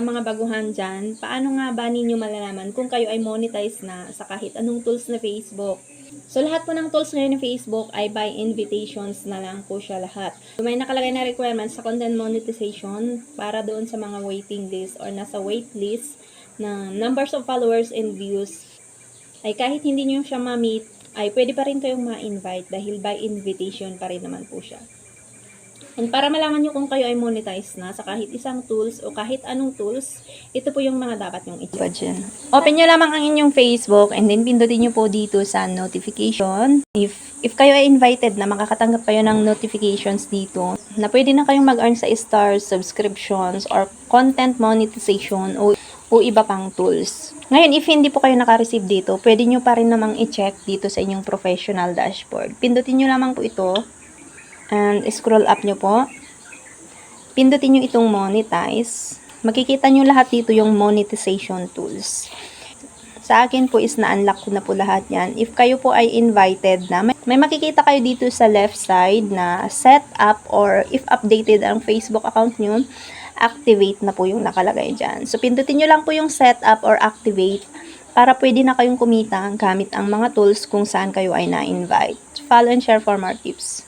Mga baguhan dyan, paano nga ba ninyo malalaman kung kayo ay monetize na sa kahit anong tools na Facebook? So, lahat po ng tools ngayon ng Facebook ay by invitations na lang po siya lahat. So, may nakalagay na requirements sa content monetization para doon sa mga waiting list or nasa wait list na numbers of followers and views ay kahit hindi nyo siya ma-meet, ay pwede pa rin kayong ma-invite dahil by invitation pa rin naman po siya. And para malaman nyo kung kayo ay monetize na sa kahit isang tools o kahit anong tools, ito po yung mga dapat nyong i-check. Open nyo lamang ang inyong Facebook and then pindutin nyo po dito sa notification. If kayo ay invited na, makakatanggap kayo ng notifications dito na pwede na kayong mag-earn sa stars, subscriptions, or content monetization o iba pang tools. Ngayon, if hindi po kayo naka-receive dito, pwede nyo pa rin namang i-check dito sa inyong professional dashboard. Pindutin nyo lamang po ito. And scroll up nyo po. Pindutin nyo itong monetize. Makikita nyo lahat dito yung monetization tools. Sa akin po is na-unlock ko na po lahat yan. If kayo po ay invited na, may makikita kayo dito sa left side na set up or if updated ang Facebook account nyo, activate na po yung nakalagay dyan. So, pindutin nyo lang po yung set up or activate para pwede na kayong kumita gamit ang mga tools kung saan kayo ay na-invite. Follow and share for more tips.